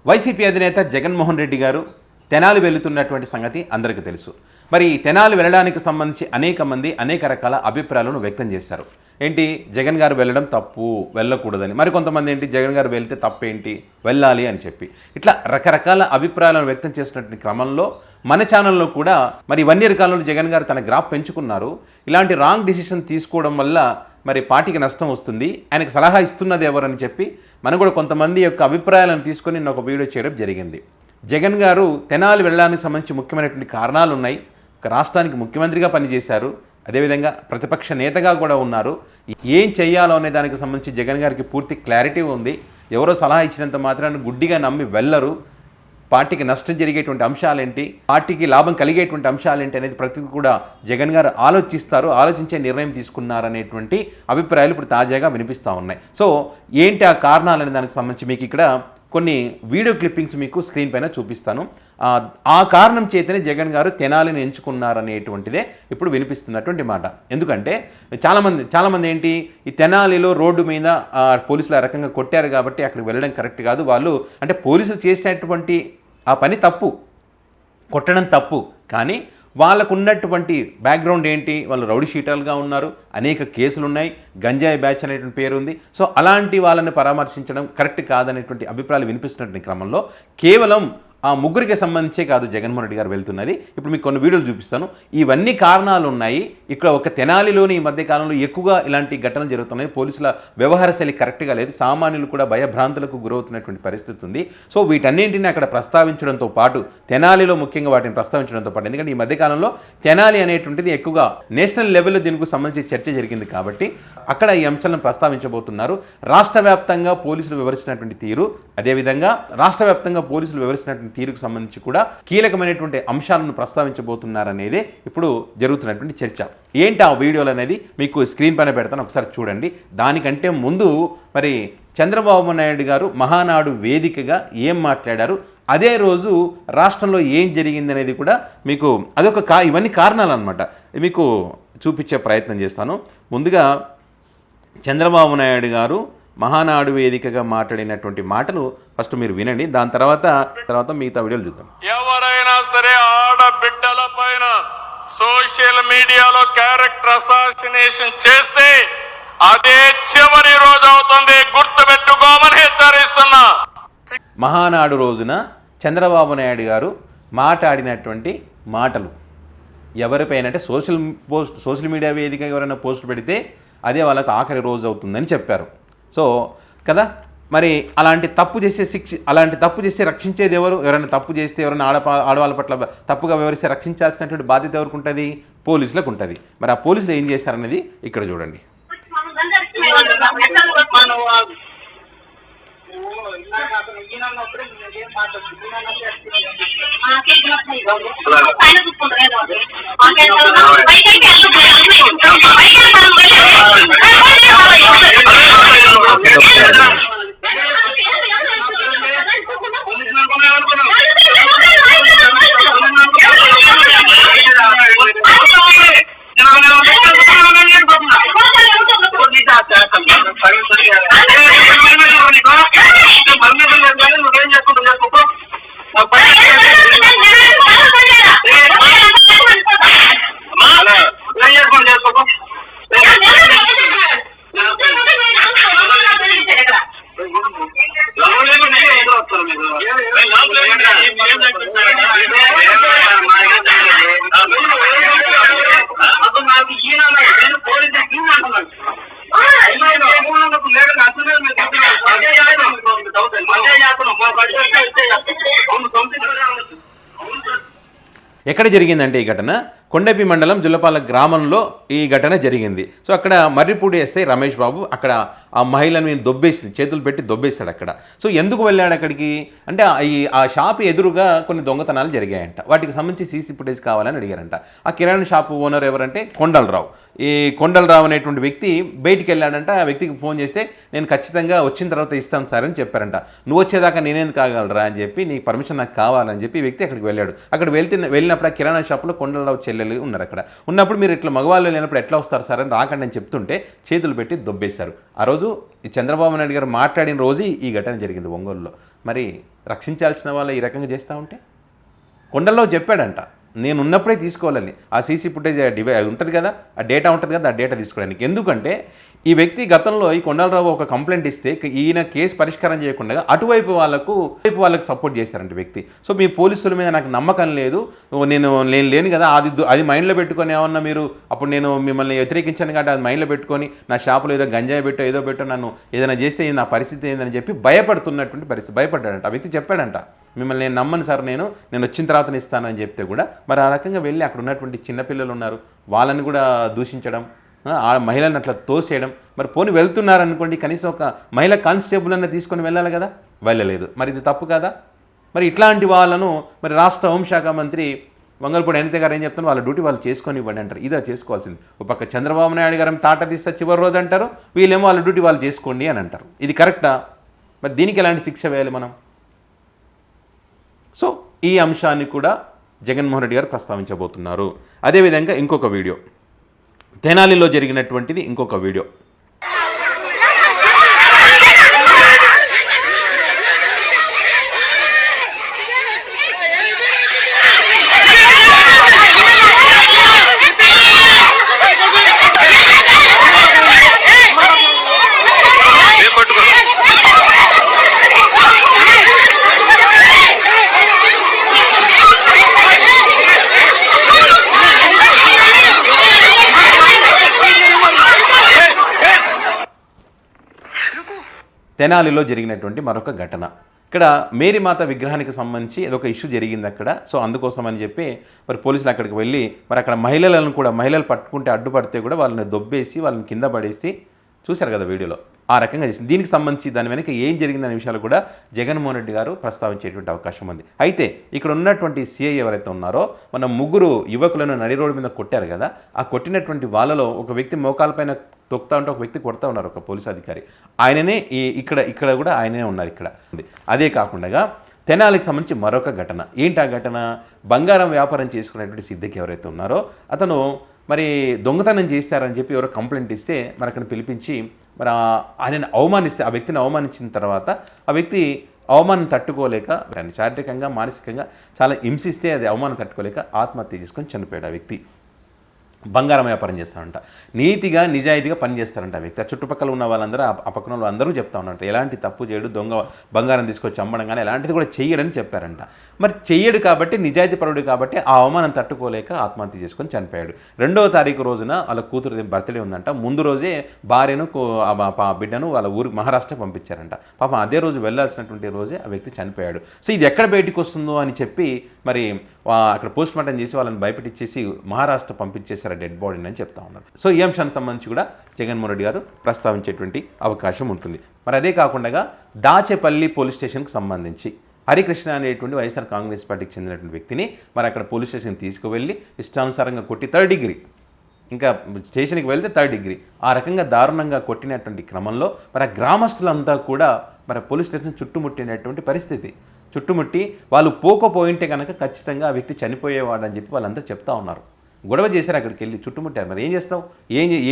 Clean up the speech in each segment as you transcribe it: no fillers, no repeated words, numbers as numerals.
YCP అధినేత జగన్మోహన్ రెడ్డి గారు తెనాలి వెళుతున్నటువంటి సంగతి అందరికీ తెలుసు. మరి తెనాలి వెళ్ళడానికి సంబంధించి అనేక మంది అనేక రకాల అభిప్రాయాలను వ్యక్తం చేశారు. ఏంటి, జగన్ గారు వెళ్ళడం తప్పు, వెళ్ళకూడదని. మరి కొంతమంది ఏంటి, జగన్ గారు వెళ్తే తప్పేంటి, వెళ్ళాలి అని చెప్పి ఇట్లా రకరకాల అభిప్రాయాలను వ్యక్తం చేసినటువంటి క్రమంలో మన ఛానల్లో కూడా మరి 1 year కాలంలో జగన్ గారు తన గ్రాఫ్ పెంచుకున్నారు. ఇలాంటి రాంగ్ డిసిషన్ తీసుకోవడం వల్ల మరి పార్టీకి నష్టం వస్తుంది, ఆయనకు సలహా ఇస్తున్నది ఎవరని చెప్పి మనం కూడా కొంతమంది యొక్క అభిప్రాయాలను తీసుకొని నేను ఒక వీడియో చేయడం జరిగింది. జగన్ గారు తెనాలి వెళ్ళడానికి సంబంధించి ముఖ్యమైనటువంటి కారణాలు ఉన్నాయి. ఒక రాష్ట్రానికి ముఖ్యమంత్రిగా పనిచేశారు, అదేవిధంగా ప్రతిపక్ష నేతగా కూడా ఉన్నారు. ఏం చెయ్యాలో అనే దానికి సంబంధించి జగన్ గారికి పూర్తి క్లారిటీ ఉంది. ఎవరో సలహా ఇచ్చినంత మాత్రాన్ని గుడ్డిగా నమ్మి వెళ్ళరు. పార్టీకి నష్టం జరిగేటువంటి అంశాలేంటి, పార్టీకి లాభం కలిగేటువంటి అంశాలేంటి అనేది ప్రతిదీ కూడా జగన్ గారు ఆలోచిస్తారు, ఆలోచించే నిర్ణయం తీసుకున్నారనేటువంటి అభిప్రాయాలు ఇప్పుడు తాజాగా వినిపిస్తూ ఉన్నాయి. సో ఏంటి ఆ కారణాలనే దానికి సంబంధించి మీకు ఇక్కడ కొన్ని వీడియో క్లిప్పింగ్స్ మీకు స్క్రీన్ పైన చూపిస్తాను. ఆ కారణం చేతనే జగన్ గారు తెనాలిని ఎంచుకున్నారనేటువంటిదే ఇప్పుడు వినిపిస్తున్నటువంటి మాట. ఎందుకంటే చాలామంది ఏంటి, ఈ తెనాలిలో రోడ్డు మీద పోలీసులు ఆ రకంగా కొట్టారు కాబట్టి అక్కడికి వెళ్ళడం కరెక్ట్ కాదు. వాళ్ళు అంటే పోలీసులు చేసినటువంటి ఆ పని తప్పు, కొట్టడం తప్పు, కానీ వాళ్ళకు ఉన్నటువంటి బ్యాక్గ్రౌండ్ ఏంటి, వాళ్ళు రౌడీ షీటర్లుగా ఉన్నారు, అనేక కేసులు ఉన్నాయి, గంజాయి బ్యాచ్ అనేటువంటి పేరు ఉంది. సో అలాంటి వాళ్ళని పరామర్శించడం కరెక్ట్ కాదనేటువంటి అభిప్రాయాలు వినిపిస్తున్నటువంటి క్రమంలో కేవలం ఆ ముగ్గురికి సంబంధించే కాదు జగన్మోహన్ రెడ్డి గారు వెళ్తున్నది. ఇప్పుడు మీకు కొన్ని వీడియోలు చూపిస్తాను. ఇవన్నీ కారణాలు ఉన్నాయి. ఇక్కడ ఒక తెనాలిలోని ఈ మధ్యకాలంలో ఎక్కువగా ఇలాంటి ఘటనలు జరుగుతున్నాయి. పోలీసుల వ్యవహార శైలి కరెక్ట్గా లేదు, సామాన్యులు కూడా భయభ్రాంతులకు గురవుతున్నటువంటి పరిస్థితి ఉంది. సో వీటన్నింటినీ అక్కడ ప్రస్తావించడంతో పాటు తెనాలిలో ముఖ్యంగా వాటిని ప్రస్తావించడంతో పాటు, ఎందుకంటే ఈ మధ్యకాలంలో తెనాలి అనేటువంటిది ఎక్కువగా నేషనల్ లెవెల్లో దీనికి సంబంధించి చర్చ జరిగింది కాబట్టి అక్కడ ఈ అంశాలను ప్రస్తావించబోతున్నారు. రాష్ట్ర వ్యాప్తంగా పోలీసులు వివరించినటువంటి తీరు, అదేవిధంగా రాష్ట్ర వ్యాప్తంగా పోలీసులు వివరించినటువంటి తీరుకు సంబంధించి కూడా కీలకమైనటువంటి అంశాలను ప్రస్తావించబోతున్నారనేదే ఇప్పుడు జరుగుతున్నటువంటి చర్చ. ఏంటి ఆ వీడియోలు అనేది మీకు స్క్రీన్ పైన పెడతాను, ఒకసారి చూడండి. దానికంటే ముందు మరి చంద్రబాబు నాయుడు గారు మహానాడు వేదికగా ఏం మాట్లాడారు, అదే రోజు రాష్ట్రంలో ఏం జరిగింది అనేది కూడా మీకు ఇవన్నీ కారణాలు అన్నమాట, మీకు చూపించే ప్రయత్నం చేస్తాను. ముందుగా చంద్రబాబు నాయుడు గారు మహానాడు వేదికగా మాట్లాడినటువంటి మాటలు ఫస్ట్ మీరు వినండి, దాని తర్వాత మిగతా వీడియోలు చూద్దాం. ఎవరైనా సరే ఆడబిడ్డల పైన సోషల్ మీడియాలో క్యారెక్టర్ అసాసినేషన్ చేస్తే అదే చివరి రోజు అవుతుంది, గుర్తుపెట్టుకోమని హెచ్చరిస్తున్నా. మహానాడు రోజున చంద్రబాబు నాయుడు గారు మాట్లాడినటువంటి మాటలు ఎవరిపైన అంటే సోషల్ మీడియా వేదికగా ఎవరైనా పోస్ట్ పెడితే అదే వాళ్ళకు ఆఖరి రోజు అవుతుందని చెప్పారు. సో కదా, మరి అలాంటి తప్పు చేస్తే రక్షించేది ఎవరు? ఎవరైనా తప్పు చేస్తే, ఎవరైనా ఆడవాళ్ళ పట్ల తప్పుగా వివరిస్తే రక్షించాల్సినటువంటి బాధ్యత ఎవరికి ఉంటుంది? పోలీసులకు ఉంటుంది. మరి ఆ పోలీసులు ఏం చేస్తారనేది ఇక్కడ చూడండి. ఎక్కడ జరిగిందంటే ఈ ఘటన కొండపి మండలం జుల్లపాల గ్రామంలో ఈ ఘటన జరిగింది. సో అక్కడ మర్రిపూడి ఎస్ఐ రమేష్ బాబు అక్కడ ఆ మహిళని దొబ్బేసి చేతులు పెట్టి దొబ్బేశాడు అక్కడ. సో ఎందుకు వెళ్ళాడు అక్కడికి అంటే ఆ షాప్ ఎదురుగా కొన్ని దొంగతనాలు జరిగాయంట, వాటికి సంబంధించి సీసీ ఫుటేజ్ కావాలని అడిగారంట. ఆ కిరాణా షాప్ ఓనర్ ఎవరంటే కొండలరావు. ఈ కొండలరావు అనేటువంటి వ్యక్తి బయటికి వెళ్ళాడంట. ఆ వ్యక్తికి ఫోన్ చేస్తే నేను ఖచ్చితంగా వచ్చిన తర్వాత ఇస్తాను సార్ అని చెప్పారంట. నువ్వు వచ్చేదాకా నేనేందుకు కాగలరా అని చెప్పి, నీ పర్మిషన్ నాకు కావాలని చెప్పి వ్యక్తి అక్కడికి వెళ్ళాడు. అక్కడ వెళ్ళినప్పుడు ఆ కిరాణా షాప్లో కొండలరావు చెల్లెలు ఉన్నారు. అక్కడ ఉన్నప్పుడు మీరు ఇట్లా మగవాళ్ళు లేనప్పుడు ఎట్లా వస్తారు సార్ అని రాకండి అని చెప్తుంటే చేతులు పెట్టి దొబ్బేశారు. ఆ రోజు ఈ చంద్రబాబు నాయుడు గారు మాట్లాడిన రోజు ఈ ఘటన జరిగింది ఒంగోలులో. మరి రక్షించాల్సిన వాళ్ళు ఈ రకంగా చేస్తూ ఉంటే? కొండల్లో చెప్పాడంట, నేను ఉన్నప్పుడే తీసుకోవాలని. ఆ సీసీ ఫుటేజ్ ఉంటుంది కదా, ఆ డేటా ఉంటుంది కదా, ఆ డేటా తీసుకోవడానికి. ఎందుకంటే ఈ వ్యక్తి గతంలో ఈ కొండలరావు ఒక కంప్లైంట్ ఇస్తే ఈయన కేసు పరిష్కారం చేయకుండా అటువైపు వాళ్ళకు సపోర్ట్ చేశారంట వ్యక్తి. సో మీ పోలీసుల మీద నాకు నమ్మకం లేదు, నేను లేను కదా, అది మైండ్లో పెట్టుకొని ఏమన్నా మీరు అప్పుడు నేను మిమ్మల్ని వ్యతిరేకించాను కాబట్టి అది మైండ్లో పెట్టుకొని నా షాపులో ఏదో గంజాయి పెట్టో ఏదో పెట్టో నన్ను ఏదైనా చేస్తే నా పరిస్థితి ఏందని చెప్పి భయపడుతున్నటువంటి పరిస్థితి. భయపడ్డాడంట ఆ వ్యక్తి, చెప్పాడంట మిమ్మల్ని నేను నమ్మను సార్, నేను వచ్చిన తర్వాత ఇస్తానని చెప్తే కూడా మరి ఆ రకంగా వెళ్ళి అక్కడ ఉన్నటువంటి చిన్నపిల్లలు ఉన్నారు వాళ్ళని కూడా దూషించడం, ఆ మహిళలను అట్లా తోసేయడం. మరి పోని వెళ్తున్నారనుకోండి, కనీసం ఒక మహిళా కానిస్టేబుల్ అన్న తీసుకొని వెళ్ళాలి కదా, వెళ్ళలేదు. మరి ఇది తప్పు కదా? మరి ఇట్లాంటి వాళ్ళను మరి రాష్ట్ర హోంశాఖ మంత్రి వంగల్పూడి అనిత గారు ఏం చెప్తున్నారు, వాళ్ళ డ్యూటీ వాళ్ళు చేసుకొని ఇవ్వండి అంటారు. ఇదా చేసుకోవాల్సింది. ఒక పక్క చంద్రబాబు నాయుడు గారు తాట తీస్తే చివరి రోజు అంటారు, వీళ్ళేమో వాళ్ళ డ్యూటీ వాళ్ళు చేసుకోండి అని అంటారు. ఇది కరెక్టా? మరి దీనికి ఎలాంటి శిక్ష వేయాలి మనం? సో ఈ అంశాన్ని కూడా జగన్మోహన్ రెడ్డి గారు ప్రస్తావించబోతున్నారు. అదేవిధంగా ఇంకొక వీడియో, తెనాలిలో జరిగినటువంటిది ఇంకొక వీడియో. తెనాలిలో జరిగినటువంటి మరొక ఘటన. ఇక్కడ మేరీమాత విగ్రహానికి సంబంధించి ఏదొక ఇష్యూ జరిగింది అక్కడ. సో అందుకోసం అని చెప్పి మరి పోలీసులు అక్కడికి వెళ్ళి మరి అక్కడ మహిళలు పట్టుకుంటే అడ్డుపడితే కూడా వాళ్ళని దొబ్బేసి వాళ్ళని కింద పడేసి చూశారు కదా వీడియోలో, ఆ రకంగా చేసింది. దీనికి సంబంధించి దాని వెనక ఏం జరిగిందనే విషయాలు కూడా జగన్మోహన్ రెడ్డి గారు ప్రస్తావించేటువంటి అవకాశం ఉంది. అయితే ఇక్కడ ఉన్నటువంటి సిఐ ఎవరైతే ఉన్నారో, మన ముగ్గురు యువకులను నడి రోడ్డు మీద కొట్టారు కదా, ఆ కొట్టినటువంటి వాళ్ళలో ఒక వ్యక్తి మోకాలపైన తొక్కుతా ఉంటే ఒక వ్యక్తి కొడతా ఉన్నారు, ఒక పోలీస్ అధికారి. ఆయననే ఇక్కడ కూడా ఆయననే ఉన్నారు ఇక్కడ. అదే కాకుండా తెనాలికి సంబంధించి మరొక ఘటన. ఏంటి ఆ ఘటన? బంగారం వ్యాపారం చేసుకునేటువంటి సిద్దికి ఎవరైతే ఉన్నారో అతను మరి దొంగతనం చేశారని చెప్పి ఎవరో కంప్లైంట్ ఇస్తే మరి అక్కడ పిలిపించి మరి ఆయనను అవమానిస్తే, ఆ వ్యక్తిని అవమానించిన తర్వాత ఆ వ్యక్తి అవమానం తట్టుకోలేక శారీరకంగా మానసికంగా చాలా హింసిస్తే అది అవమానం తట్టుకోలేక ఆత్మహత్య చేసుకొని చనిపోయాడు ఆ వ్యక్తి. బంగారం వ్యాపారం చేస్తారంట, నీతిగా నిజాయితీగా పనిచేస్తారంట ఆ వ్యక్తి. ఆ చుట్టుపక్కల ఉన్న వాళ్ళందరూ ఆ పక్కన వాళ్ళు అందరూ చెప్తా ఉన్నారంట, ఎలాంటి తప్పు చేయడు, బంగారం తీసుకొచ్చి అమ్మడం కానీ ఎలాంటిది కూడా చెయ్యడని చెప్పారంట. మరి చెయ్యడు కాబట్టి, నిజాయితీ పరుడు కాబట్టి ఆ అవమానం తట్టుకోలేక ఆత్మహత్య చేసుకొని చనిపోయాడు. 2వ తారీఖు రోజున వాళ్ళ కూతురు బర్త్డే ఉందంట. ముందు రోజే భార్యను బిడ్డను వాళ్ళ ఊరికి మహారాష్ట్ర పంపించారంట. పాపం అదే రోజు వెళ్ళాల్సినటువంటి రోజే ఆ వ్యక్తి చనిపోయాడు. సో ఇది ఎక్కడ బయటికి వస్తుందో అని చెప్పి మరి అక్కడ పోస్ట్ మార్టం చేసి వాళ్ళని భయపెట్టించేసి మహారాష్ట్ర పంపించేశారు డెడ్ బాడీని అని చెప్తా ఉన్నారు. సో ఈ అంశానికి సంబంధించి కూడా జగన్మోహన్ రెడ్డి గారు ప్రస్తావించేటువంటి అవకాశం ఉంటుంది. మరి అదే కాకుండా దాచేపల్లి పోలీస్ స్టేషన్కి సంబంధించి హరికృష్ణ అనేటువంటి వైఎస్ఆర్ కాంగ్రెస్ పార్టీకి చెందినటువంటి వ్యక్తిని మరి అక్కడ పోలీస్ స్టేషన్కి తీసుకువెళ్ళి ఇష్టానుసారంగా కొట్టి 3rd డిగ్రీ, ఇంకా స్టేషన్కి వెళ్తే 3rd డిగ్రీ, ఆ రకంగా దారుణంగా కొట్టినటువంటి క్రమంలో మరి ఆ గ్రామస్తులంతా కూడా మరి పోలీస్ స్టేషన్ చుట్టుముట్టినటువంటి పరిస్థితి. చుట్టుముట్టి వాళ్ళు పోకపోయింటే కనుక ఖచ్చితంగా ఆ వ్యక్తి చనిపోయేవాడని చెప్పి వాళ్ళంతా చెప్తా ఉన్నారు. గొడవ చేశారు, అక్కడికి వెళ్ళి చుట్టుముట్టారు. మరి ఏం చేస్తావు,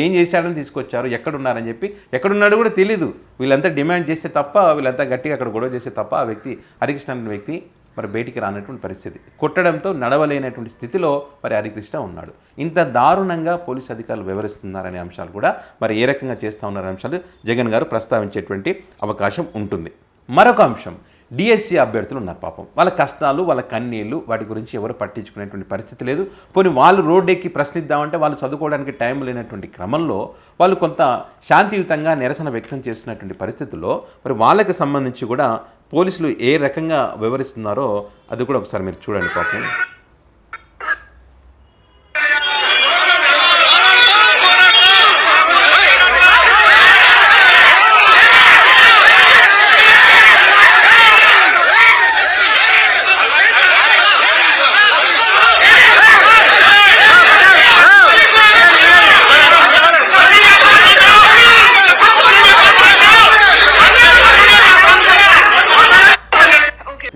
ఏం చేశాడని తీసుకొచ్చారు, ఎక్కడున్నారని చెప్పి, ఎక్కడున్నాడు కూడా తెలీదు. వీళ్ళంతా డిమాండ్ చేస్తే తప్ప, వీళ్ళంతా గట్టిగా అక్కడ గొడవ చేస్తే తప్ప ఆ వ్యక్తి హరికృష్ణ అనే వ్యక్తి మరి బయటికి రానటువంటి పరిస్థితి. కొట్టడంతో నడవలేనటువంటి స్థితిలో మరి హరికృష్ణ ఉన్నాడు. ఇంత దారుణంగా పోలీసు అధికారులు వివరిస్తున్నారనే అంశాలు కూడా మరి ఏ రకంగా చేస్తూ ఉన్నారనే అంశాలు జగన్ గారు ప్రస్తావించేటువంటి అవకాశం ఉంటుంది. మరొక అంశం, డిఎస్సి అభ్యర్థులు ఉన్నారు పాపం. వాళ్ళ కష్టాలు, వాళ్ళ కన్నీళ్ళు, వాటి గురించి ఎవరు పట్టించుకునేటువంటి పరిస్థితి లేదు. పోనీ వాళ్ళు రోడ్డెక్కి ప్రశ్నిద్దామంటే వాళ్ళు చదువుకోవడానికి టైం లేనటువంటి క్రమంలో వాళ్ళు కొంత శాంతియుతంగా నిరసన వ్యక్తం చేస్తున్నటువంటి పరిస్థితుల్లో మరి వాళ్ళకి సంబంధించి కూడా పోలీసులు ఏ రకంగా వివరిస్తున్నారో అది కూడా ఒకసారి మీరు చూడండి పాపం.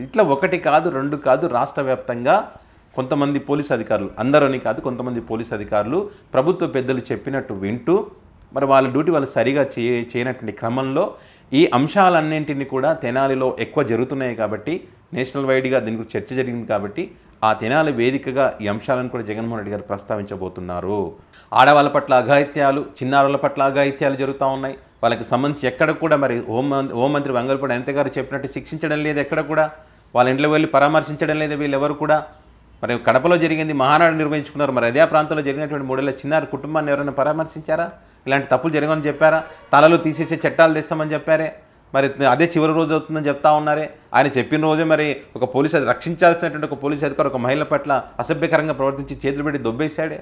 ఇట్లా 1 కాదు 2 కాదు, రాష్ట్ర వ్యాప్తంగా కొంతమంది పోలీస్ అధికారులు, అందరని కాదు కొంతమంది పోలీస్ అధికారులు ప్రభుత్వ పెద్దలు చెప్పినట్టు వింటూ మరి వాళ్ళ డ్యూటీ వాళ్ళు సరిగా చేయనటువంటి క్రమంలో ఈ అంశాలన్నింటినీ కూడా తెనాలిలో ఎక్కువ జరుగుతున్నాయి కాబట్టి నేషనల్ వైడ్గా దీని గురించి చర్చ జరిగింది కాబట్టి ఆ తెనాలి వేదికగా ఈ అంశాలను కూడా జగన్మోహన్ రెడ్డి గారు ప్రస్తావించబోతున్నారు. ఆడవాళ్ళ పట్ల అఘాయిత్యాలు, చిన్నారుల పట్ల అఘాయిత్యాలు జరుగుతూ ఉన్నాయి. వాళ్ళకి సంబంధించి ఎక్కడ కూడా మరి హోంమంత్రి వంగలపూడి అనిత గారు చెప్పినట్టు శిక్షించడం లేదు, ఎక్కడ కూడా వాళ్ళ ఇంట్లో వెళ్ళి పరామర్శించడం లేదు వీళ్ళెవరు కూడా. మరి కడపలో జరిగింది, మహానాడు నిర్వహించుకున్నారు, మరి అదే ప్రాంతంలో జరిగినటువంటి 3 ఏళ్ల చిన్నారి కుటుంబాన్ని ఎవరైనా పరామర్శించారా? ఇలాంటి తప్పులు జరగమని చెప్పారా? తలలు తీసేసే చట్టాలు తెస్తామని చెప్పారే, మరి అదే చివరి రోజు అవుతుందని చెప్తా ఉన్నారే. ఆయన చెప్పిన రోజే మరి ఒక పోలీసు రక్షించాల్సినటువంటి ఒక పోలీసు అధికారి ఒక మహిళ పట్ల అసభ్యకరంగా ప్రవర్తించి చేతులు పెట్టి దొబ్బేశాడే.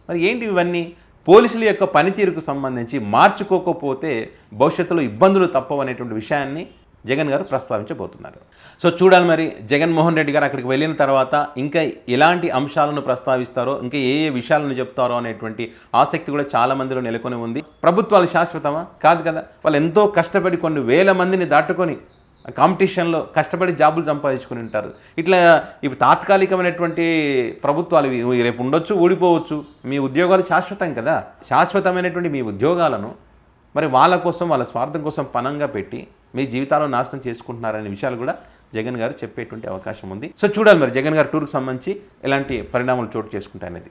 మరి ఏంటి ఇవన్నీ? పోలీసుల యొక్క పనితీరుకు సంబంధించి మార్చుకోకపోతే భవిష్యత్తులో ఇబ్బందులు తప్పవు అనేటువంటి విషయాన్ని జగన్ గారు ప్రస్తావించబోతున్నారు. సో చూడాలి మరి జగన్మోహన్ రెడ్డి గారు అక్కడికి వెళ్ళిన తర్వాత ఇంకా ఎలాంటి అంశాలను ప్రస్తావిస్తారో, ఇంకా ఏ విషయాలను చెప్తారో అనేటువంటి ఆసక్తి కూడా చాలా మందిలో నెలకొని ఉంది. ప్రభుత్వాలు శాశ్వతమా? కాదు కదా. వాళ్ళు ఎంతో కష్టపడి కొన్ని వేల మందిని దాటుకొని కాంపిటీషన్లో కష్టపడి జాబులు సంపాదించుకుని ఉంటారు. ఇట్లా ఇప్పుడు తాత్కాలికమైనటువంటి ప్రభుత్వాలు రేపు ఉండొచ్చు, ఊడిపోవచ్చు. మీ ఉద్యోగాలు శాశ్వతం కదా. శాశ్వతమైనటువంటి మీ ఉద్యోగాలను మరి వాళ్ళ కోసం, వాళ్ళ స్వార్థం కోసం పణంగా పెట్టి మీ జీవితాలను నాశనం చేసుకుంటున్నారనే విషయాలు కూడా జగన్ గారు చెప్పేటువంటి అవకాశం ఉంది. సో చూడాలి మరి జగన్ గారు టూర్కి సంబంధించి ఎలాంటి పరిణామాలు చోటు చేసుకుంటాయనేది.